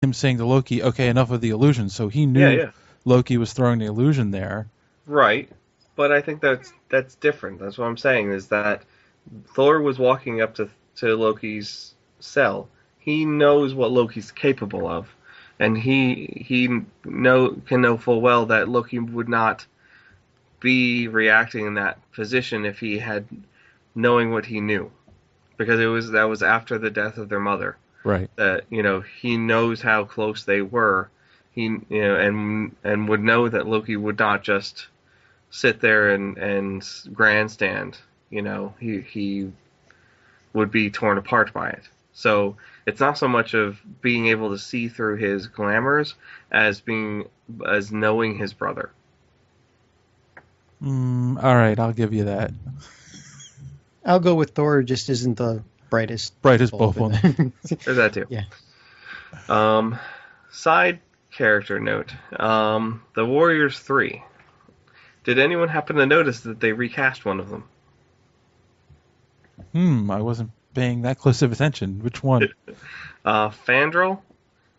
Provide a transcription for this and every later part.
him saying to Loki, "Okay, enough of the illusion." So he Yeah, knew yeah. Loki was throwing the illusion there. Right. But I think that's different. That's what I'm saying is that Thor was walking up to Loki's cell. He knows what Loki's capable of, and he can know full well that Loki would not be reacting in that position if he had knowing what he knew, because that was after the death of their mother. Right. That he knows how close they were. He and would know that Loki would not just sit there and grandstand. He would be torn apart by it. So it's not so much of being able to see through his glamours as knowing his brother. All right, I'll give you that. I'll go with Thor. Just isn't the brightest. Brightest bulb on. There's that too. Yeah. Side character note: the Warriors 3. Did anyone happen to notice that they recast one of them? I wasn't paying that close of attention. Which one? Fandral,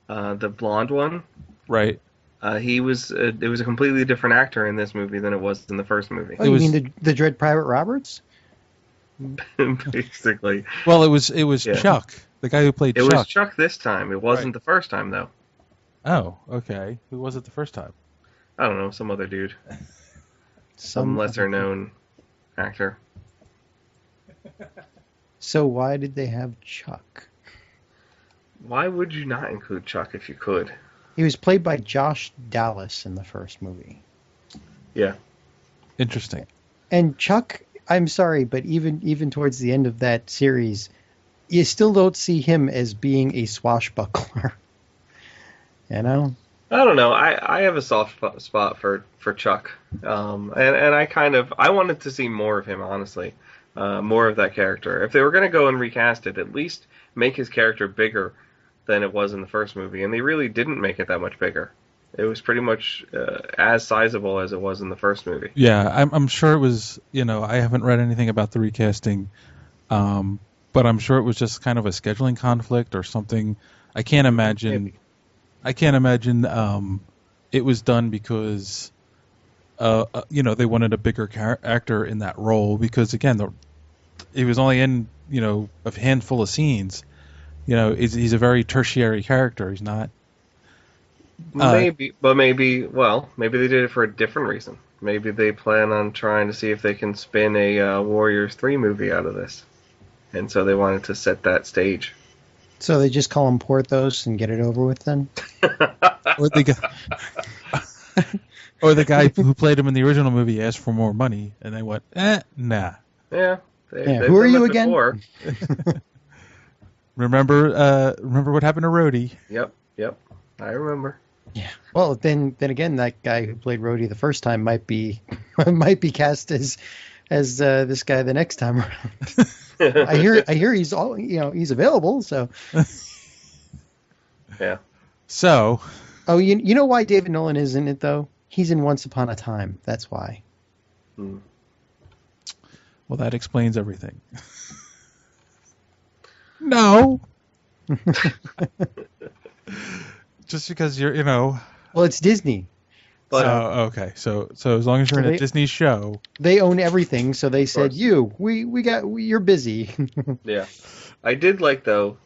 the blonde one. Right. It was a completely different actor in this movie than it was in the first movie. Oh, you mean the Dread Pirate Roberts? Basically. Well, it was Yeah. Chuck, the guy who played It Chuck. was Chuck this time. It wasn't the first time though. Oh, okay. Who was it the first time? I don't know, some other dude, some lesser known actor. So why did they have Chuck? Why would you not include Chuck if you could? He was played by Josh Dallas in the first movie. Yeah. Interesting. And Chuck, I'm sorry, but even towards the end of that series, you still don't see him as being a swashbuckler. You know? I don't know. I have a soft spot for Chuck, and I wanted to see more of him, honestly, more of that character. If they were going to go and recast it, at least make his character bigger than it was in the first movie, and they really didn't make it that much bigger. It was pretty much as sizable as it was in the first movie. Yeah, I'm sure it was. I haven't read anything about the recasting, but I'm sure it was just kind of a scheduling conflict or something. I can't imagine. Maybe. I can't imagine it was done because they wanted a bigger actor in that role, because again, he was only in a handful of scenes. He's a very tertiary character. He's not. Maybe they did it for a different reason. Maybe they plan on trying to see if they can spin a Warriors 3 movie out of this, and so they wanted to set that stage. So they just call him Porthos and get it over with then? or the guy who played him in the original movie asked for more money, and they went, nah. Yeah. Who are you again? Remember what happened to Rhodey? Yep. I remember. Yeah. Well, then again, that guy who played Rhodey the first time might be cast as this guy the next time around. I hear he's he's available. So. Yeah. So. Oh, you know why David Nolan is in it though? He's in Once Upon a Time. That's why. Hmm. Well, that explains everything. No. Just because you're. Well, it's Disney. But, okay. So as long as you're in a Disney show, they own everything. So they said, you're busy. Yeah, I did like though.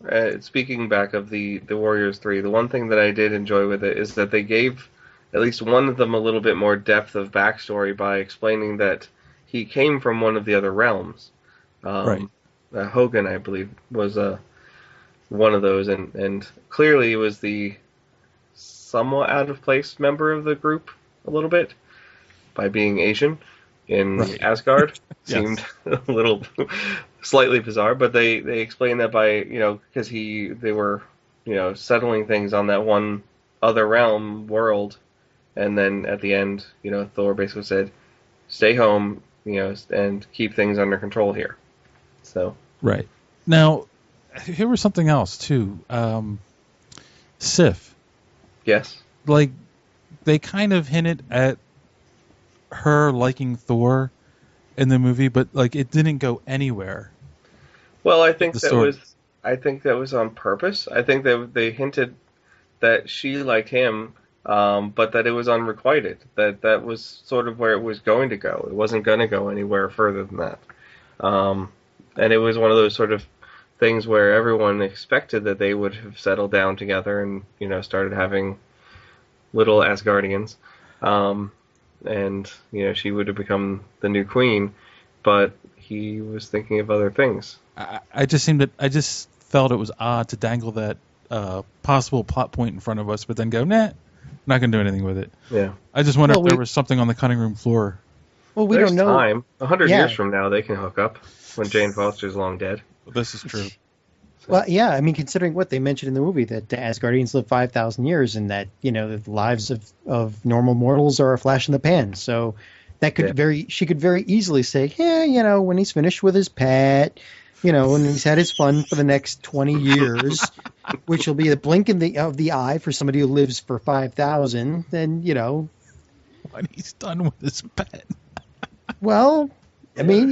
Speaking back of the Warriors 3, the one thing that I did enjoy with it is that they gave at least one of them a little bit more depth of backstory by explaining that he came from one of the other realms. Right. Hogan, I believe, was one of those, and clearly it was the somewhat out of place member of the group a little bit by being Asian in Asgard. Yes. Seemed a little slightly bizarre, but they explained that by because they were settling things on that one other realm world, and then at the end Thor basically said stay home and keep things under control here. So right now here was something else too. Sif. Yes. Like, they kind of hinted at her liking Thor in the movie, but like it didn't go anywhere. Well, I think that was on purpose. I think that they hinted that she liked him, but that it was unrequited. That was sort of where it was going to go. It wasn't going to go anywhere further than that. And it was one of those sort of things where everyone expected that they would have settled down together and started having little Asgardians, and she would have become the new queen, but he was thinking of other things. I just felt it was odd to dangle that possible plot point in front of us, but then go, nah, not gonna do anything with it. Yeah. I just wonder if there was something on the cutting room floor. Well, we There's don't know. Time. 100 years from now, they can hook up when Jane Foster's long dead. This is true. Well, yeah, I mean, considering what they mentioned in the movie, that the Asgardians live 5,000 years and that, the lives of normal mortals are a flash in the pan. So that could she could very easily say, yeah, when he's finished with his pet, when he's had his fun for the next 20 years, which will be a blink of the eye for somebody who lives for 5,000, then, When he's done with his pet. Well, I mean,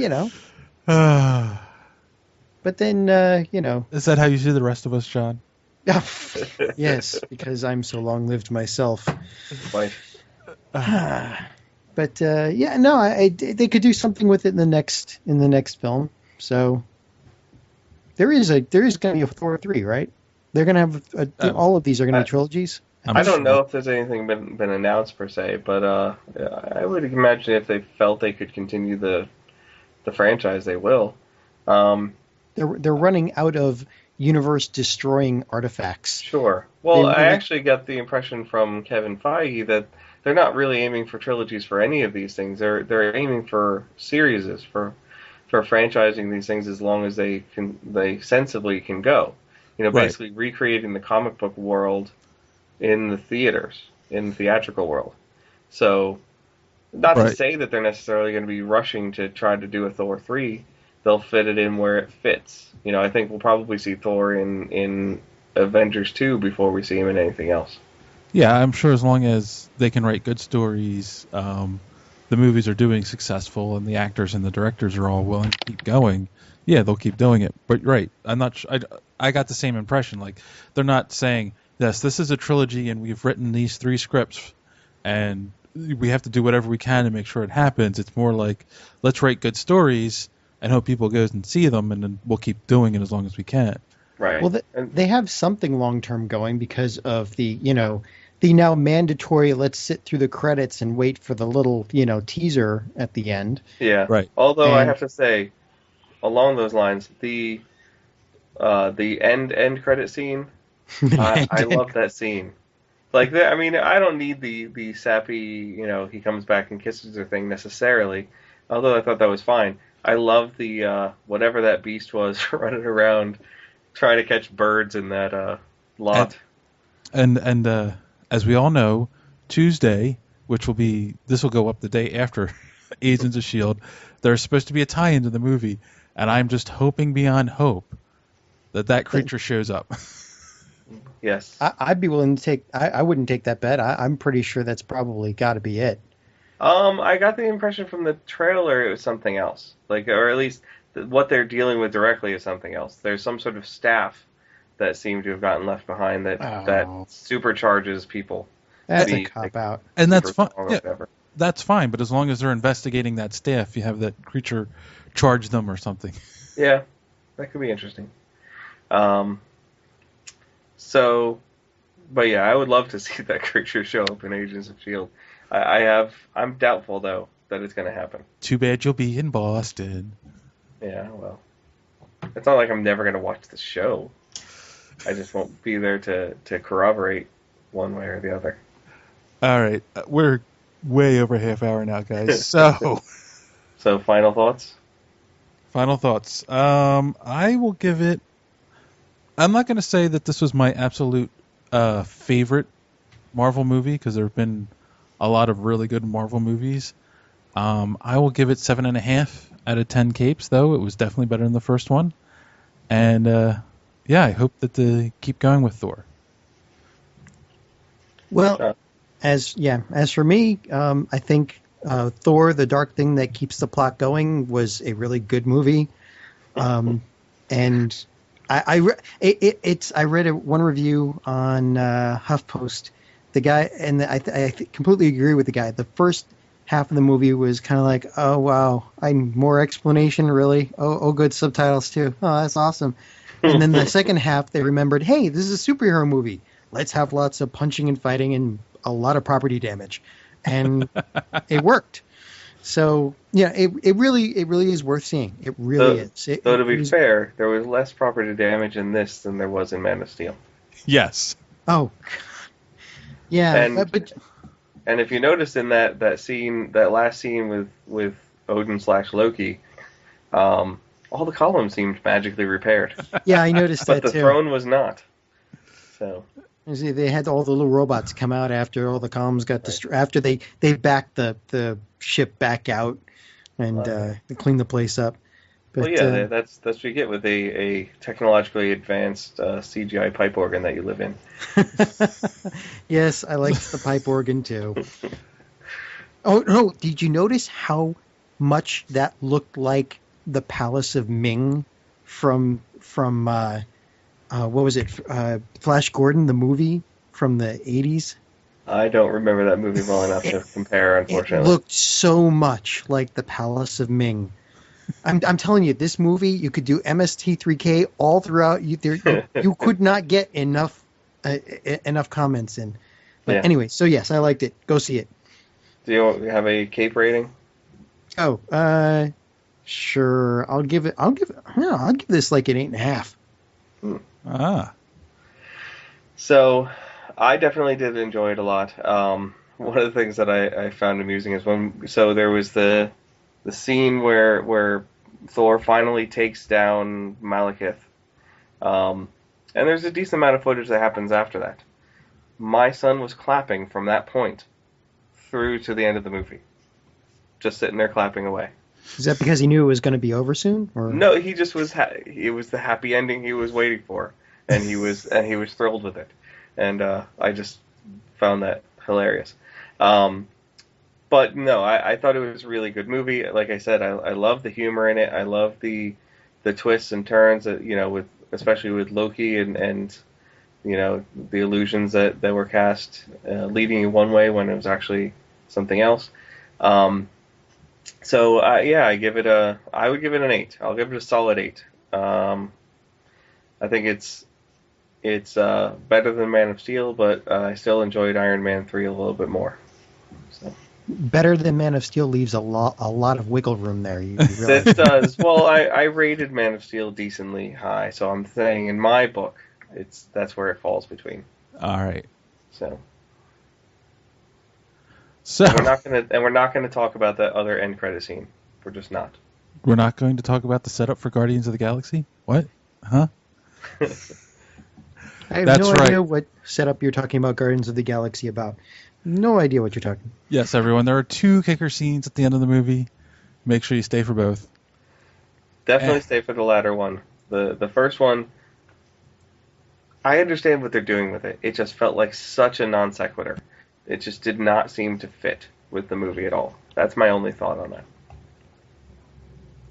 but then, Is that how you see the rest of us, John? Yes, because I'm so long-lived myself. Right. But they could do something with it in the next film. So there is going to be a Thor 3, right? They're going to have all of these are going to be trilogies. I don't know if there's anything been announced per se, but I would imagine if they felt they could continue the franchise, they will. They're running out of universe-destroying artifacts. Sure. Well, I actually got the impression from Kevin Feige that they're not really aiming for trilogies for any of these things. They're aiming for series, for franchising these things as long as they sensibly can go. Basically recreating the comic book world in the theaters, in the theatrical world. So, not to say that they're necessarily going to be rushing to try to do a Thor 3. They'll fit it in where it fits. I think we'll probably see Thor in Avengers 2 before we see him in anything else. Yeah, I'm sure as long as they can write good stories, the movies are doing successful, and the actors and the directors are all willing to keep going, yeah, they'll keep doing it. But I'm not. I got the same impression. Like, they're not saying, yes, this is a trilogy, and we've written these 3 scripts, and we have to do whatever we can to make sure it happens. It's more like, let's write good stories and hope people go and see them, and then we'll keep doing it as long as we can. Right. Well, they have something long-term going because of the now mandatory let's sit through the credits and wait for the little, teaser at the end. Yeah. Right. Although I have to say, along those lines, the end credit scene, I love that scene. Like, I mean, I don't need the sappy, he comes back and kisses her thing necessarily, although I thought that was fine. I love the whatever that beast was running around trying to catch birds in that lot. And as we all know, Tuesday, this will go up the day after Agents of S.H.I.E.L.D., there's supposed to be a tie-in to the movie, and I'm just hoping beyond hope that creature shows up. Yes. I'd be willing to take... I wouldn't take that bet. I'm pretty sure that's probably got to be it. I got the impression from the trailer it was something else. Or at least what they're dealing with directly is something else. There's some sort of staff that seem to have gotten left behind that supercharges people. That's a cop-out. And that's fine. Yeah, that's fine, but as long as they're investigating that staff, you have that creature charge them or something. Yeah, that could be interesting. But yeah, I would love to see that creature show up in Agents of S.H.I.E.L.D. I'm doubtful, though, that it's going to happen. Too bad you'll be in Boston. Yeah, well, it's not like I'm never going to watch the show. I just won't be there to corroborate one way or the other. All right, we're way over half hour now, guys. So final thoughts? Final thoughts. I will give it... I'm not going to say that this was my absolute favorite Marvel movie, because there have been a lot of really good Marvel movies. I will give it 7.5 out of 10 capes, though. It was definitely better than the first one. And I hope that they keep going with Thor. Well, as for me, I think Thor, the Dark Thing That Keeps the Plot Going, was a really good movie. And I read one review on HuffPost. The guy, and I completely agree with the guy. The first half of the movie was kind of like, oh wow, more explanation, really? Oh good, subtitles too. Oh, that's awesome. And then the second half, they remembered, hey, this is a superhero movie. Let's have lots of punching and fighting and a lot of property damage, and it worked. So yeah, it really is worth seeing. It really is. So to be fair, there was less property damage in this than there was in Man of Steel. Yes. Oh, yeah. And if you notice in that last scene with Odin/Loki, all the columns seemed magically repaired. Yeah, I noticed that too. But the throne was not. So. You see, they had all the little robots come out after all the columns got destroyed. After they backed the ship back out and cleaned the place up. But, well, yeah, that's what you get with a technologically advanced CGI pipe organ that you live in. Yes, I liked the pipe organ too. Oh no! Did you notice how much that looked like the Palace of Ming from what was it? Flash Gordon, the movie from the 80s? I don't remember that movie well enough to compare, unfortunately. It looked so much like the Palace of Ming. I'm telling you, this movie, you could do MST3K all throughout. You could not get enough comments in. But anyway, so yes, I liked it. Go see it. Do you have a cape rating? Oh, sure. I'll give this like an 8.5. So, I definitely did enjoy it a lot. One of the things that I found amusing is there was the scene where Thor finally takes down Malekith, and there's a decent amount of footage that happens after that. My son was clapping from that point through to the end of the movie, just sitting there clapping away. Is that because he knew it was going to be over soon? Or? No, he just was. It was the happy ending he was waiting for, and he was thrilled with it, and I just found that hilarious. But no, I thought it was a really good movie. Like I said, I love the humor in it. I love the twists and turns that, especially with Loki and the illusions that were cast, leading you one way when it was actually something else. So I would give it an 8. I'll give it a solid 8. I think it's better than Man of Steel, but I still enjoyed Iron Man 3 a little bit more. So. Better than Man of Steel leaves a lot of wiggle room there. You That does. Well, I rated Man of Steel decently high, so I'm saying in my book, that's where it falls between. All right. So and we're not gonna talk about that other end credit scene. We're just not. We're not going to talk about the setup for Guardians of the Galaxy? What? Huh? I have no idea what setup you're talking about Guardians of the Galaxy about. No idea what you're talking. Yes, everyone. There are 2 kicker scenes at the end of the movie. Make sure you stay for both. Definitely stay for the latter one. The first one, I understand what they're doing with it. It just felt like such a non sequitur. It just did not seem to fit with the movie at all. That's my only thought on that.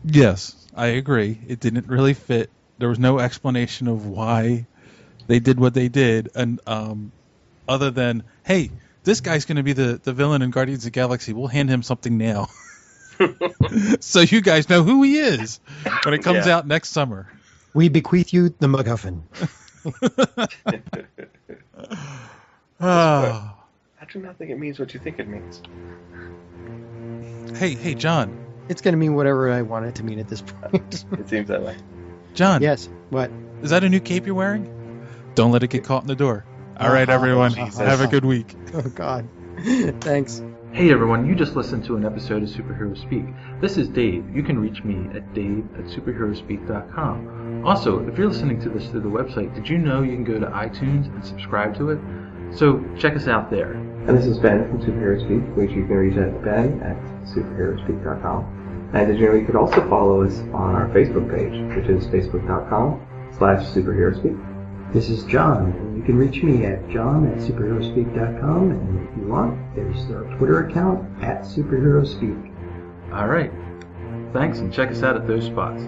Yes, I agree. It didn't really fit. There was no explanation of why they did what they did, and other than, hey, this guy's going to be the villain in Guardians of the Galaxy. We'll hand him something now. So you guys know who he is when it comes out next summer. We bequeath you the MacGuffin. I do not think it means what you think it means. Hey, John. It's going to mean whatever I want it to mean at this point. It seems that way. John. Yes, what? Is that a new cape you're wearing? Don't let it get caught in the door. All right, everyone. Have a good week. Oh, God. Thanks. Hey everyone, you just listened to an episode of Superhero Speak. This is Dave. You can reach me at dave@superheroespeak.com. Also, if you're listening to this through the website, did you know you can go to iTunes and subscribe to it? So check us out there. And this is Ben from Superhero Speak, which you can reach at ben@superheroespeak.com. And did you know you could also follow us on our Facebook page, which is facebook.com/superheroespeak. This is John, and you can reach me at john@superheroespeak.com, and if you want, there's our Twitter account @superheroespeak. Alright. Thanks, and check us out at those spots.